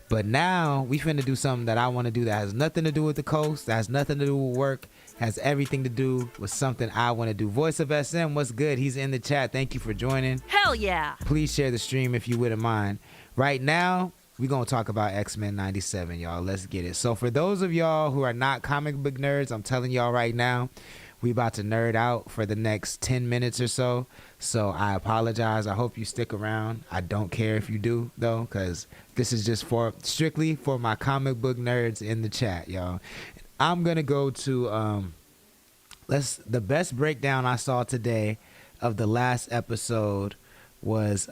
But now we finna do something that I want to do that has nothing to do with the coast, that has nothing to do with work, has everything to do with something I want to do. Voice of SM, what's good? He's in the chat. Thank you for joining. Hell yeah. Please share the stream if you wouldn't mind. Right now, we're going to talk about X-Men 97, y'all. Let's get it. So for those of y'all who are not comic book nerds, I'm telling y'all right now, we about to nerd out for the next 10 minutes or so. So I apologize. I hope you stick around. I don't care if you do, though, because this is just strictly for my comic book nerds in the chat, y'all. I'm going to go to the best breakdown I saw today of the last episode was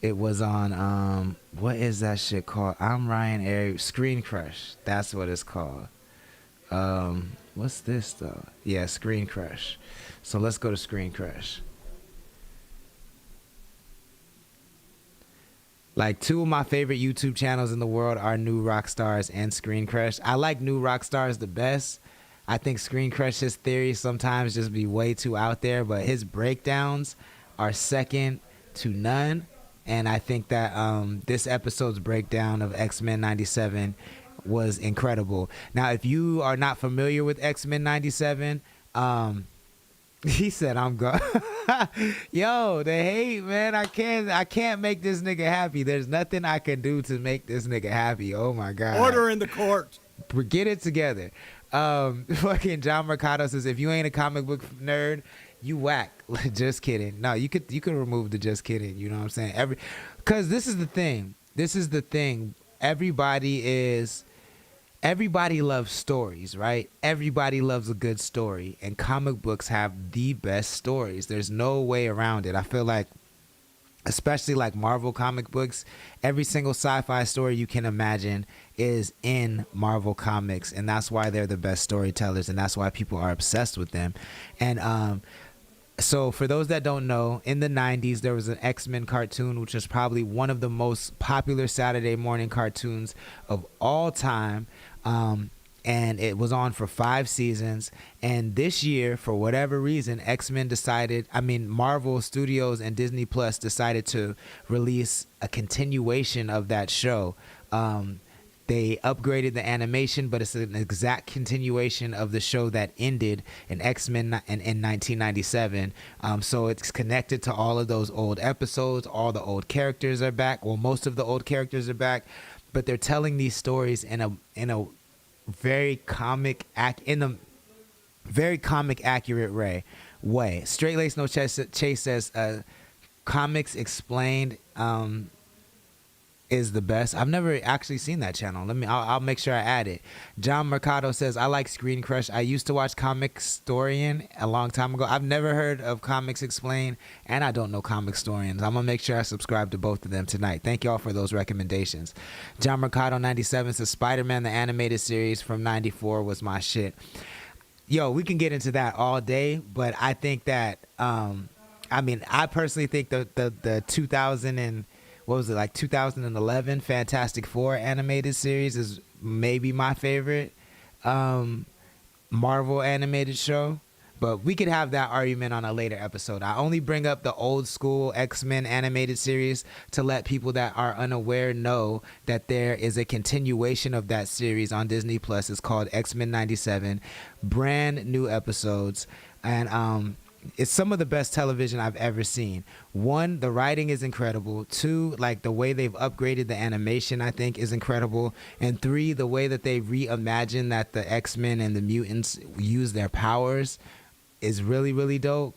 it was on what is that shit called? I'm Ryan Airy. Screen Crush. That's what it's called. What's this though? Yeah, Screen Crush. So let's go to Screen Crush. Like, two of my favorite YouTube channels in the world are New Rockstars and Screen Crush. I like New Rockstars the best. I think Screen Crush's theories sometimes just be way too out there, but his breakdowns are second to none. And I think that this episode's breakdown of X-Men 97 was incredible. Now, if you are not familiar with X-Men 97, he said, I'm going. Yo, the hate, man. I can't make this nigga happy. There's nothing I can do to make this nigga happy. Oh my God. Order in the court. Get it together. Fucking John Mercado says, if you ain't a comic book nerd, you whack. Just kidding. No, you could remove the just kidding. You know what I'm saying? Because this is the thing. Everybody loves stories, right? Everybody loves a good story, and comic books have the best stories. There's no way around it. I feel like, especially like Marvel comic books, every single sci-fi story you can imagine is in Marvel comics, and that's why they're the best storytellers, and that's why people are obsessed with them. And so for those that don't know, in the 90s, there was an X-Men cartoon, which was probably one of the most popular Saturday morning cartoons of all time. And it was on for 5 seasons. And this year, for whatever reason, Marvel Studios and Disney Plus decided to release a continuation of that show. They upgraded the animation, but it's an exact continuation of the show that ended in X-Men in 1997. So it's connected to all of those old episodes. All the old characters are back. Well, most of the old characters are back, but they're telling these stories in a very comic accurate way. Straight Lace No Chase says, Comics Explained is the best. I've never actually seen that channel. I'll make sure I add it. John Mercado says, I like Screen Crush. I used to watch Comic Storian a long time ago. I've never heard of Comics Explained, and I don't know Comic Storians. I'm gonna make sure I subscribe to both of them tonight. Thank y'all for those recommendations. John Mercado 97 says, Spider-Man the animated series from 94 was my shit. Yo, we can get into that all day, but I think that I personally think the 2011 Fantastic Four animated series is maybe my favorite Marvel animated show, but we could have that argument on a later episode. I only bring up the old school X-Men animated series to let people that are unaware know that there is a continuation of that series on Disney Plus. It's called X-Men 97, brand new episodes, and it's some of the best television I've ever seen. 1, the writing is incredible. 2, like the way they've upgraded the animation, I think, is incredible. And 3, the way that they reimagine that the X-Men and the mutants use their powers is really, really dope.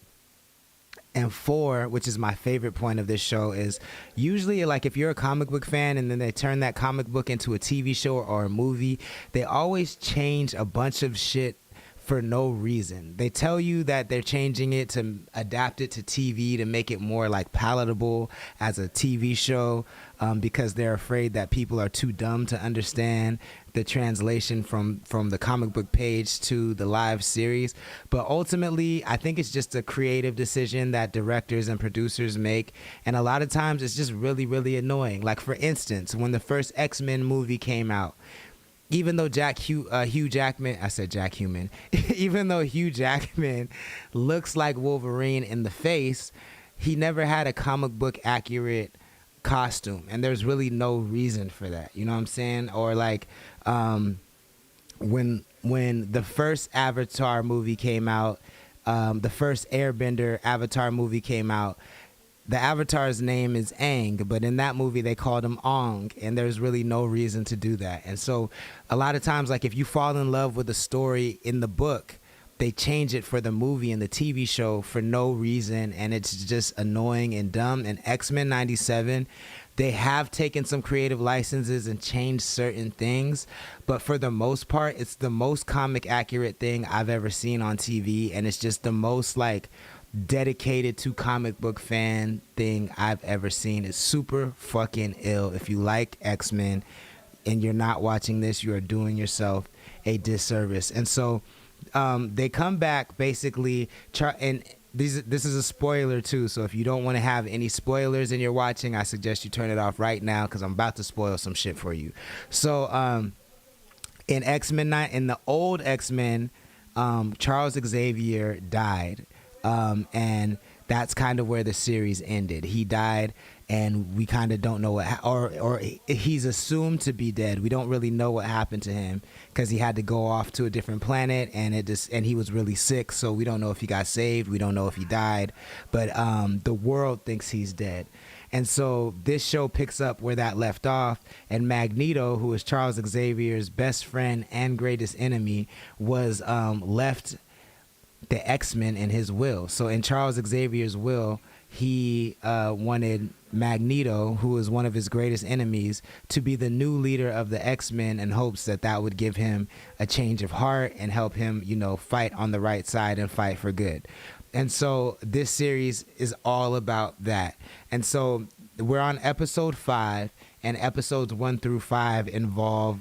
And 4, which is my favorite point of this show, is usually, like, if you're a comic book fan and then they turn that comic book into a TV show or a movie, they always change a bunch of shit for no reason. They tell you that they're changing it to adapt it to TV to make it more like palatable as a TV show, because they're afraid that people are too dumb to understand the translation from the comic book page to the live series. But ultimately, I think it's just a creative decision that directors and producers make, and a lot of times it's just really, really annoying. Like, for instance, when the first X-Men movie came out, even though Hugh Jackman, I said Jack Human, even though Hugh Jackman looks like Wolverine in the face, he never had a comic book accurate costume, and there's really no reason for that. You know what I'm saying? Or like when the first Avatar movie came out, the first Airbender Avatar movie came out, the Avatar's name is Aang, but in that movie they called him Ong, and there's really no reason to do that. And so a lot of times, like if you fall in love with a story in the book, they change it for the movie and the TV show for no reason, and it's just annoying and dumb. And X-Men 97, they have taken some creative licenses and changed certain things, but for the most part, it's the most comic accurate thing I've ever seen on TV, and it's just the most like dedicated to comic book fan thing I've ever seen. It's super fucking ill. If you like X-Men and you're not watching this, you are doing yourself a disservice. And so they come back basically, and this is a spoiler too, so if you don't want to have any spoilers and you're watching, I suggest you turn it off right now because I'm about to spoil some shit for you. So in X-Men 9, in the old X-Men, Charles Xavier died, and that's kind of where the series ended. He died, and we kind of don't know what, or he's assumed to be dead. We don't really know what happened to him because he had to go off to a different planet, and he was really sick. So we don't know if he got saved. We don't know if he died, but the world thinks he's dead. And so this show picks up where that left off, and Magneto, who is Charles Xavier's best friend and greatest enemy, was left the X-Men in his will. So in Charles Xavier's will, he wanted Magneto, who is one of his greatest enemies, to be the new leader of the X-Men in hopes that that would give him a change of heart and help him, fight on the right side and fight for good. And so this series is all about that. And so we're on episode 5, and episodes 1 through 5 involve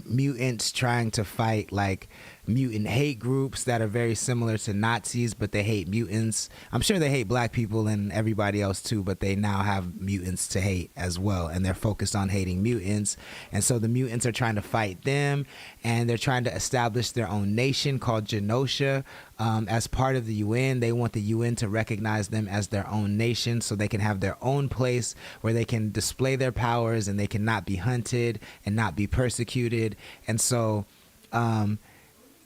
mutants trying to fight like mutant hate groups that are very similar to Nazis, but they hate mutants. I'm sure they hate black people and everybody else too, but they now have mutants to hate as well, and they're focused on hating mutants. And so the mutants are trying to fight them, and they're trying to establish their own nation called Genosha. As part of the UN, they want the UN to recognize them as their own nation so they can have their own place where they can display their powers and they can not be hunted and not be persecuted. And so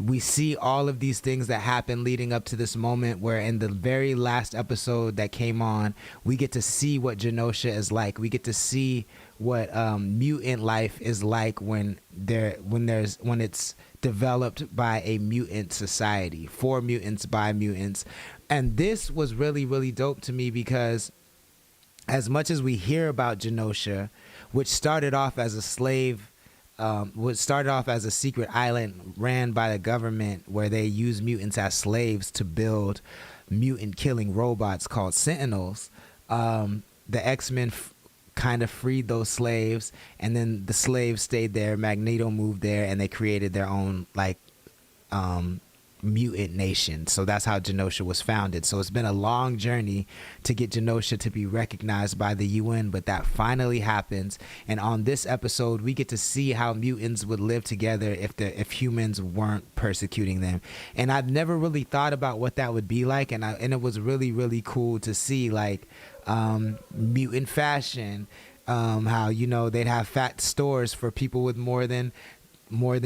we see all of these things that happen leading up to this moment where in the very last episode that came on, we get to see what Genosha is like. We get to see what mutant life is like when it's developed by a mutant society, for mutants, by mutants. And this was really, really dope to me because as much as we hear about Genosha, which started off as a slave, what started off as a secret island ran by the government where they use mutants as slaves to build mutant killing robots called Sentinels. The X-Men kind of freed those slaves, and then the slaves stayed there. Magneto moved there, and they created their own mutant nation. So that's how Genosha was founded. So it's been a long journey to get Genosha to be recognized by the UN, but that finally happens. And on this episode, we get to see how mutants would live together if humans weren't persecuting them. And I've never really thought about what that would be like, and it was really, really cool to see mutant fashion, how they'd have fat stores for people with more than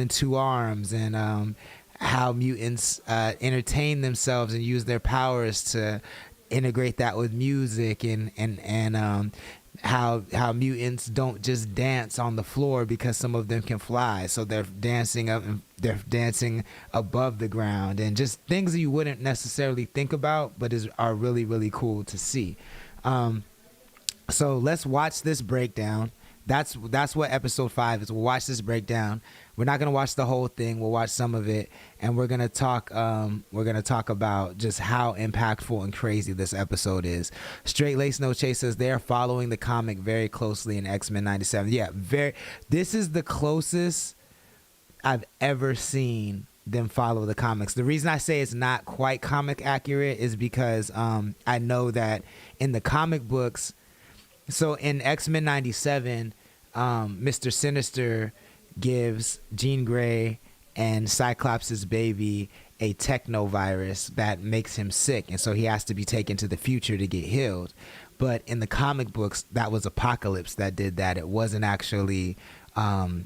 2 arms, and how mutants entertain themselves and use their powers to integrate that with music, and how mutants don't just dance on the floor because some of them can fly, so they're dancing above the ground, and just things that you wouldn't necessarily think about but are really, really cool to see. So let's watch this breakdown. That's what episode 5 is. We'll watch this breakdown. We're not gonna watch the whole thing. We'll watch some of it, and we're gonna talk. We're gonna talk about just how impactful and crazy this episode is. Straight Lace No Chase says they are following the comic very closely in X-Men 97. Yeah, this is the closest I've ever seen them follow the comics. The reason I say it's not quite comic accurate is because I know that in the comic books. So in X-Men 97, Mr. Sinister gives Jean Grey and Cyclops' baby a technovirus that makes him sick, and so he has to be taken to the future to get healed. But in the comic books, that was Apocalypse that did that. It wasn't actually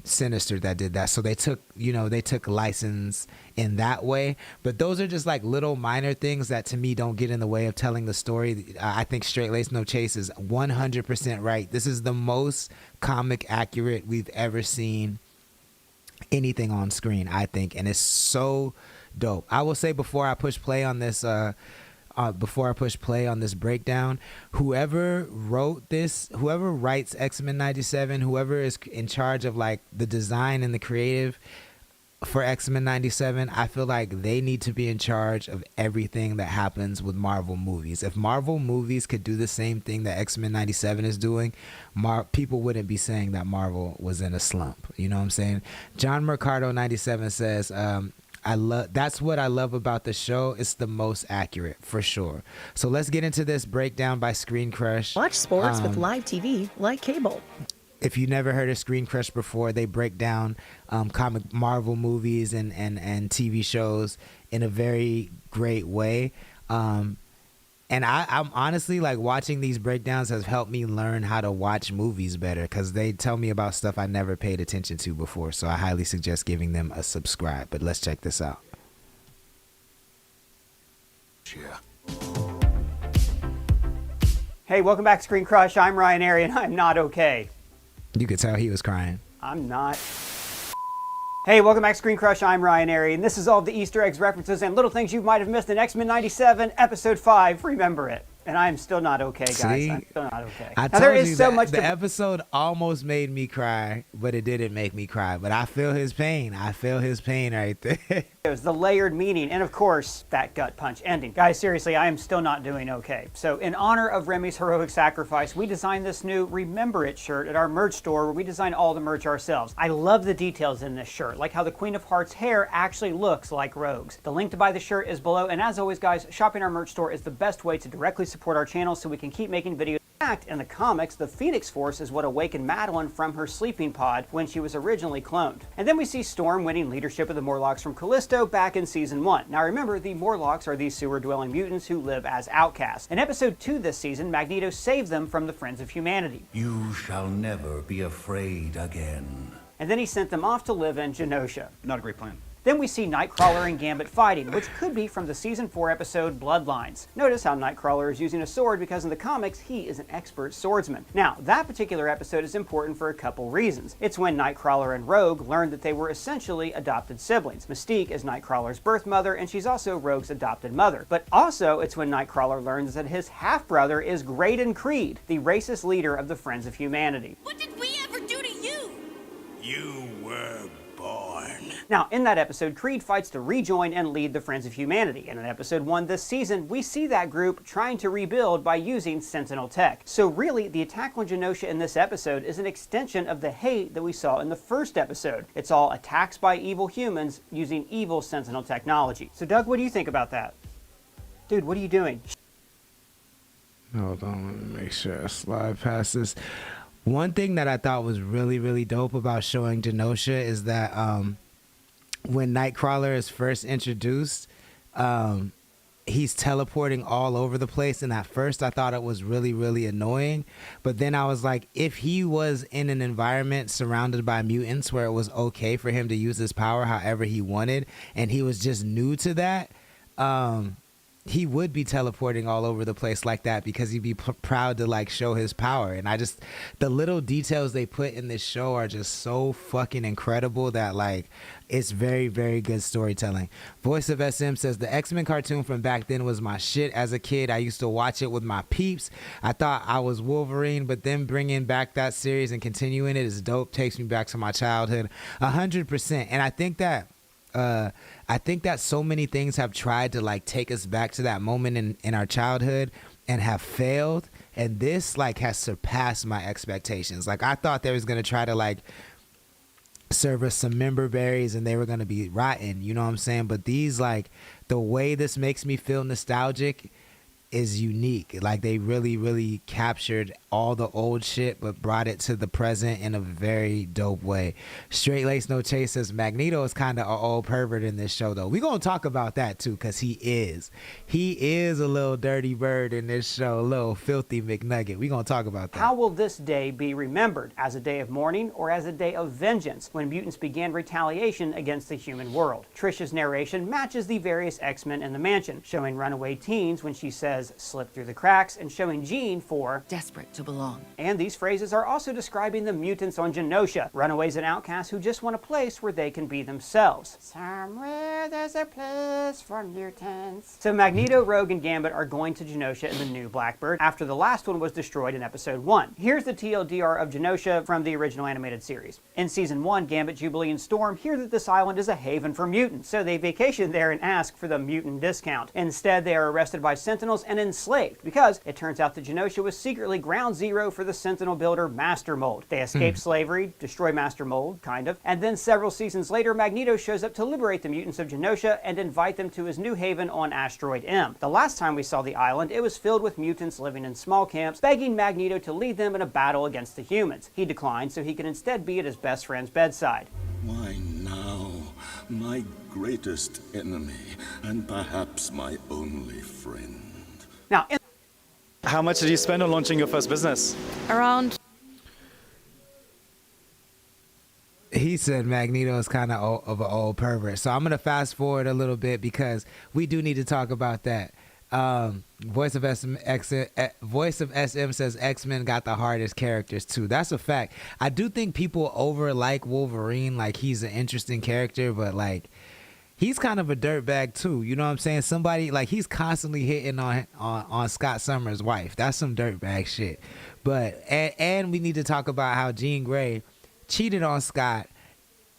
Sinister that did that. So they took license in that way. But those are just like little minor things that to me don't get in the way of telling the story. I think Straight Lace No Chase is 100% right. This is the most comic accurate we've ever seen anything on screen, I think, and it's so dope. I will say before I push play on this breakdown, whoever writes X-Men 97, whoever is in charge of like the design and the creative for X-Men 97, I feel like they need to be in charge of everything that happens with Marvel movies. If Marvel movies could do the same thing that X-Men 97 is doing, people wouldn't be saying that Marvel was in a slump. You know what I'm saying? John Mercado 97 says, that's what I love about the show. It's the most accurate, for sure. So let's get into this breakdown by Screen Crush. Watch sports with live TV like cable. If you never heard of Screen Crush before, they break down comic Marvel movies and TV shows in a very great way. And I'm honestly like watching these breakdowns has helped me learn how to watch movies better because they tell me about stuff I never paid attention to before. So I highly suggest giving them a subscribe. But let's check this out. Yeah. Hey, welcome back to Screen Crush. I'm Ryan Airy, and I'm not okay. You could tell he was crying. I'm not. Hey, welcome back to Screen Crush. I'm Ryan Airy, and this is all of the Easter eggs, references, and little things you might have missed in X-Men 97, Episode 5. Remember it. And I'm still not okay, guys. See? I'm still not okay. I now, told there you is so that much the episode almost made me cry, but it didn't make me cry. But I feel his pain. I feel his pain right there. The layered meaning, and of course, that gut punch ending. Guys, seriously, I am still not doing okay. So in honor of Remy's heroic sacrifice, we designed this new Remember It shirt at our merch store where we design all the merch ourselves. I love the details in this shirt, like how the Queen of Hearts hair actually looks like Rogue's. The link to buy the shirt is below, and as always, guys, shopping our merch store is the best way to directly support our channel so we can keep making videos. In fact, in the comics, the Phoenix Force is what awakened Madeline from her sleeping pod when she was originally cloned. And then we see Storm winning leadership of the Morlocks from Callisto back in Season 1. Now remember, the Morlocks are these sewer-dwelling mutants who live as outcasts. In Episode 2 this season, Magneto saved them from the Friends of Humanity. You shall never be afraid again. And then he sent them off to live in Genosha. Not a great plan. Then we see Nightcrawler and Gambit fighting, which could be from the Season 4 episode Bloodlines. Notice how Nightcrawler is using a sword because in the comics, he is an expert swordsman. Now, that particular episode is important for a couple reasons. It's when Nightcrawler and Rogue learned that they were essentially adopted siblings. Mystique is Nightcrawler's birth mother, and she's also Rogue's adopted mother. But also, it's when Nightcrawler learns that his half-brother is Graydon Creed, the racist leader of the Friends of Humanity. What did we ever do to you? You were born. Now, in that episode, Creed fights to rejoin and lead the Friends of Humanity. And in episode 1 this season, we see that group trying to rebuild by using Sentinel tech. So really, the attack on Genosha in this episode is an extension of the hate that we saw in the first episode. It's all attacks by evil humans using evil Sentinel technology. So Doug, what do you think about that? Dude, what are you doing? Hold on, let me make sure I slide past this. One thing that I thought was really, really dope about showing Genosha is that when Nightcrawler is first introduced, he's teleporting all over the place. And at first I thought it was really, really annoying. But then I was like, if he was in an environment surrounded by mutants where it was okay for him to use his power however he wanted, and he was just new to that, he would be teleporting all over the place like that because he'd be proud to like show his power. And the little details they put in this show are just so fucking incredible that like it's very, very good storytelling. Voice of SM says the X-Men cartoon from back then was my shit as a kid. I used to watch it with my peeps. I thought I was Wolverine, but then bringing back that series and continuing it is dope. Takes me back to my childhood 100%. And I think that so many things have tried to like take us back to that moment in our childhood and have failed. And this like has surpassed my expectations. Like I thought they was going to try to like serve us some member berries and they were going to be rotten. You know what I'm saying? But these like the way this makes me feel nostalgic is unique. Like they really, really captured all the old shit but brought it to the present in a very dope way. Straight Lace No Chase says Magneto is kind of an old pervert in this show though. We're gonna talk about that too, because he is a little dirty bird in this show, a little filthy McNugget. We're gonna talk about that. How will this day be remembered? As a day of mourning or as a day of vengeance when mutants began retaliation against the human world? Trisha's narration matches the various X-Men in the mansion, showing runaway teens when she says slip through the cracks, and showing Jean for desperate to belong. And these phrases are also describing the mutants on Genosha, runaways and outcasts who just want a place where they can be themselves. Somewhere there's a place for mutants. So Magneto, Rogue, and Gambit are going to Genosha in the new Blackbird after the last one was destroyed in episode 1. Here's the TLDR of Genosha from the original animated series. In season 1, Gambit, Jubilee, and Storm hear that this island is a haven for mutants, so they vacation there and ask for the mutant discount. Instead, they are arrested by Sentinels and enslaved because it turns out that Genosha was secretly ground zero for the Sentinel builder Master Mold. They escape slavery, destroy Master Mold, kind of, and then several seasons later, Magneto shows up to liberate the mutants of Genosha and invite them to his new haven on Asteroid M. The last time we saw the island, it was filled with mutants living in small camps, begging Magneto to lead them in a battle against the humans. He declined so he could instead be at his best friend's bedside. Why now, my greatest enemy, and perhaps my only friend? Now, how much did you spend on launching your first business? Around. He said Magneto is kind of an old pervert. So I'm going to fast forward a little bit because we do need to talk about that. Voice of SM says X-Men got the hardest characters too. That's a fact. I do think people over like Wolverine. Like he's an interesting character, but like he's kind of a dirtbag too. You know what I'm saying? Somebody like he's constantly hitting on Scott Summers' wife. That's some dirtbag shit. But and we need to talk about how Jean Grey cheated on Scott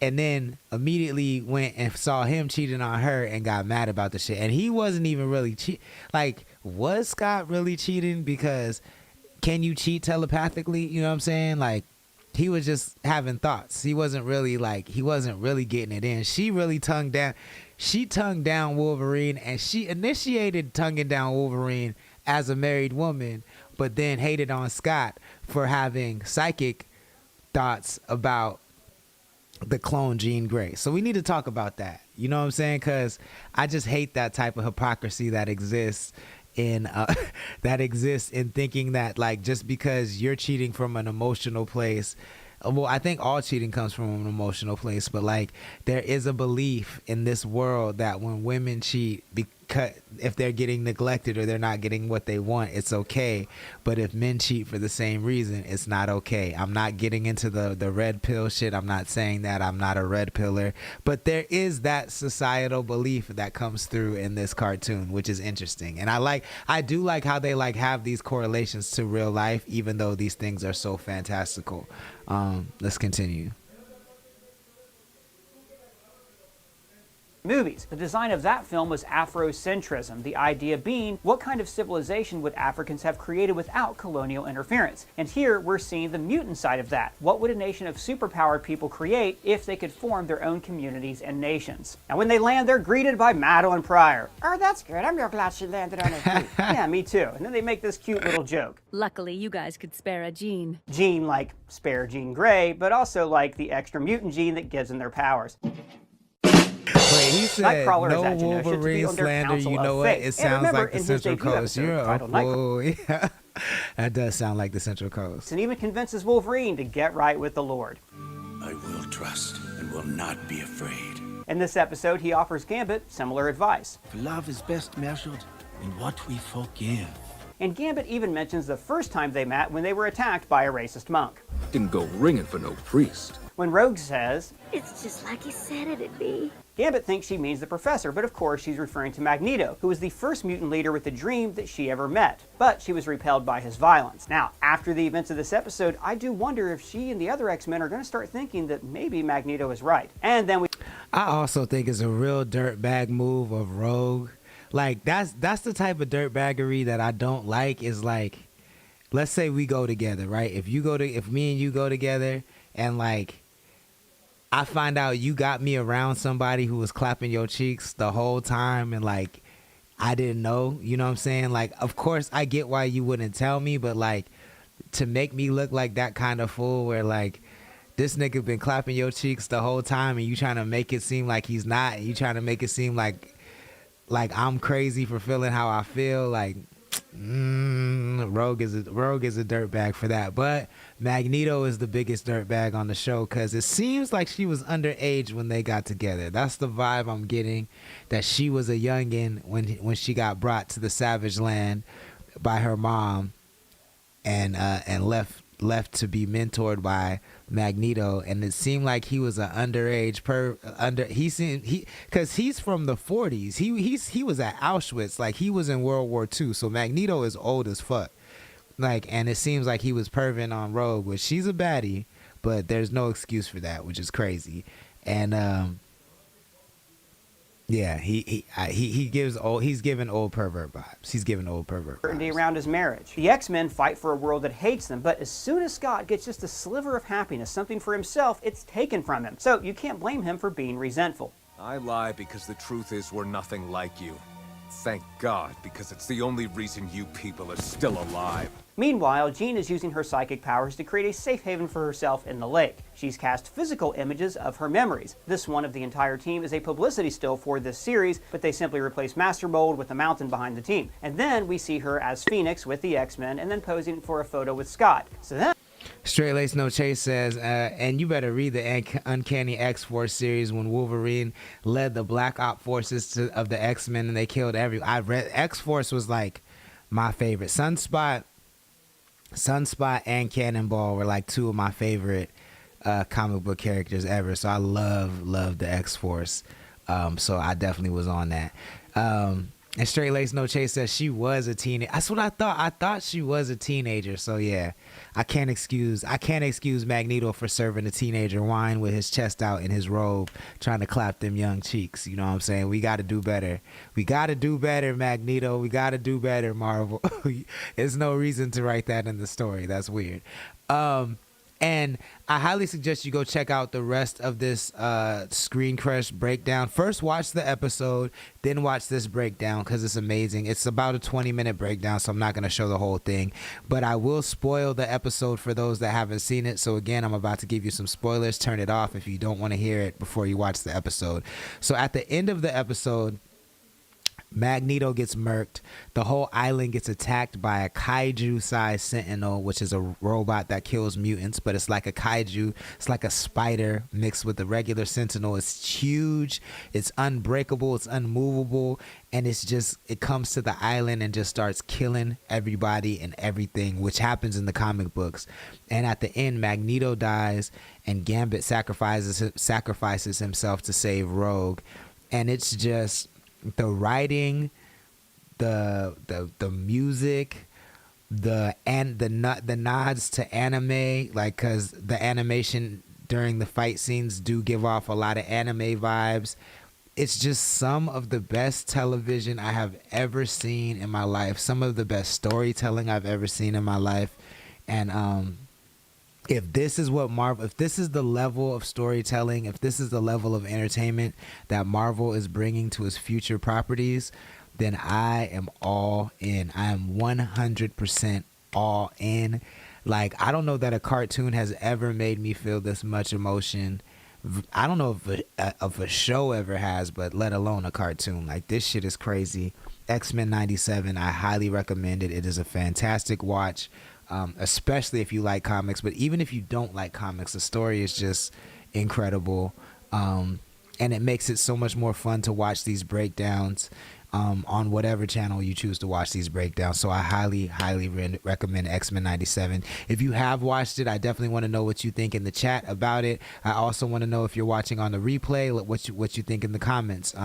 and then immediately went and saw him cheating on her and got mad about the shit. And he wasn't even really like, was Scott really cheating? Because can you cheat telepathically? You know what I'm saying? Like, he was just having thoughts. He wasn't really getting it in. She really tongued down Wolverine, and she initiated tonguing down Wolverine as a married woman, but then hated on Scott for having psychic thoughts about the clone Jean Grey. So we need to talk about that. You know what I'm saying? Because I just hate that type of hypocrisy that exists in thinking that like just because you're cheating from an emotional place. Well, I think all cheating comes from an emotional place, but like there is a belief in this world that when women cheat, because if they're getting neglected or they're not getting what they want, it's okay. But if men cheat for the same reason, it's not okay. I'm not getting into the red pill shit. I'm not saying that. I'm not a red pillar. But there is that societal belief that comes through in this cartoon, which is interesting. And I do like how they like have these correlations to real life, even though these things are so fantastical. Let's continue. Movies. The design of that film was Afrocentrism, the idea being what kind of civilization would Africans have created without colonial interference? And here we're seeing the mutant side of that. What would a nation of superpowered people create if they could form their own communities and nations? Now when they land, they're greeted by Madeline Pryor. Oh, that's good. I'm real glad she landed on her feet. Yeah, me too. And then they make this cute little joke. Luckily, you guys could spare a Jean. Jean like spare Jean Grey, but also like the extra mutant gene that gives them their powers. Wait, he said Nightcrawler no is at Genosha Wolverine slander. You know what? It sounds like the Central Coast. You're a fool. Yeah, that does sound like the Central Coast. And even convinces Wolverine to get right with the Lord. I will trust and will not be afraid. In this episode, he offers Gambit similar advice. Love is best measured in what we forgive. And Gambit even mentions the first time they met when they were attacked by a racist monk. Didn't go ringing for no priest. When Rogue says, It's just like he said it'd be. Gambit thinks she means the professor, but of course she's referring to Magneto, who was the first mutant leader with a dream that she ever met. But she was repelled by his violence. Now, after the events of this episode, I do wonder if she and the other X-Men are going to start thinking that maybe Magneto is right. And then I also think it's a real dirtbag move of Rogue. Like, that's the type of dirtbaggery that I don't like. Is like, let's say we go together, right? If me and you go together and like, I find out you got me around somebody who was clapping your cheeks the whole time and like I didn't know, you know what I'm saying? Like, of course, I get why you wouldn't tell me, but like, to make me look like that kind of fool where like, this nigga been clapping your cheeks the whole time and you trying to make it seem like he's not, you trying to make it seem like I'm crazy for feeling how I feel, like, Rogue is a dirtbag for that. But Magneto is the biggest dirtbag on the show because it seems like she was underage when they got together. That's the vibe I'm getting, that she was a youngin' when she got brought to the Savage Land by her mom and left to be mentored by Magneto, and it seemed like he was an underage because he's from the 40s. He was at Auschwitz, like he was in World War II. So Magneto is old as fuck. Like, and it seems like he was perving on Rogue, which she's a baddie, but there's no excuse for that, which is crazy. And yeah, he's giving old pervert vibes. He's giving old pervert vibes. Certainty around his marriage. The X-Men fight for a world that hates them, but as soon as Scott gets just a sliver of happiness, something for himself, it's taken from him. So you can't blame him for being resentful. I lie because the truth is we're nothing like you. Thank God, because it's the only reason you people are still alive. Meanwhile, Jean is using her psychic powers to create a safe haven for herself in the lake. She's cast physical images of her memories. This one of the entire team is a publicity still for this series, but they simply replace Master Mold with the mountain behind the team. And then we see her as Phoenix with the X-Men and then posing for a photo with Scott. So then Straight Lace No Chase says, and you better read the Uncanny X-Force series when Wolverine led the Black Op forces of the X-Men and they killed I read X-Force was like my favorite. Sunspot and Cannonball were like two of my favorite comic book characters ever. So I love the X-Force. So I definitely was on that. And Straight Lace No Chase says she was a teenager. That's what I thought. I thought she was a teenager. So yeah, I can't excuse Magneto for serving a teenager wine with his chest out in his robe, trying to clap them young cheeks. You know what I'm saying? We got to do better. We got to do better, Magneto. We got to do better, Marvel. There's no reason to write that in the story. That's weird. And I highly suggest you go check out the rest of this Screen Crush breakdown. First, watch the episode, then watch this breakdown because it's amazing. It's about a 20-minute breakdown, so I'm not going to show the whole thing. But I will spoil the episode for those that haven't seen it. So again, I'm about to give you some spoilers. Turn it off if you don't want to hear it before you watch the episode. So at the end of the episode, Magneto gets murked. The whole island gets attacked by a kaiju-sized sentinel, which is a robot that kills mutants, but it's like a kaiju. It's like a spider mixed with the regular sentinel. It's huge. It's unbreakable. It's unmovable. And it comes to the island and just starts killing everybody and everything, which happens in the comic books. And at the end, Magneto dies and Gambit sacrifices himself to save Rogue. And it's just the writing, the music, the nods to anime, like, because the animation during the fight scenes do give off a lot of anime vibes. It's just some of the best television I have ever seen in my life, some of the best storytelling I've ever seen in my life. And if this is the level of storytelling, if this is the level of entertainment that Marvel is bringing to its future properties, then I am all in. I am 100% all in. Like, I don't know that a cartoon has ever made me feel this much emotion. I don't know if a show ever has, but let alone a cartoon. Like, this shit is crazy. X-Men 97, I highly recommend it. It is a fantastic watch. Especially if you like comics, but even if you don't like comics, the story is just incredible, and it makes it so much more fun to watch these breakdowns on whatever channel you choose to watch these breakdowns. So I highly recommend X-Men 97. If you have watched it, I definitely want to know what you think in the chat about it. I also want to know if you're watching on the replay, what you think in the comments.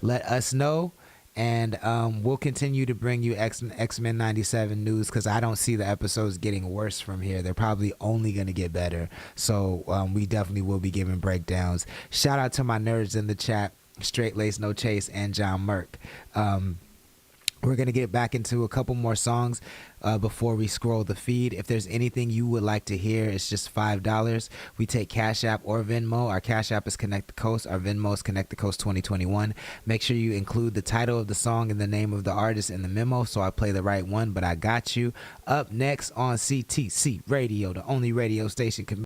Let us know. And we'll continue to bring you X-Men 97 news because I don't see the episodes getting worse from here. They're probably only going to get better. So we definitely will be giving breakdowns. Shout out to my nerds in the chat, Straight Lace No Chase and John Merck. We're going to get back into a couple more songs before we scroll the feed. If there's anything you would like to hear, it's just $5. We take Cash App or Venmo. Our Cash App is Connect the Coast. Our Venmo is Connect the Coast 2021. Make sure you include the title of the song and the name of the artist in the memo so I play the right one, but I got you. Up next on CTC Radio, the only radio station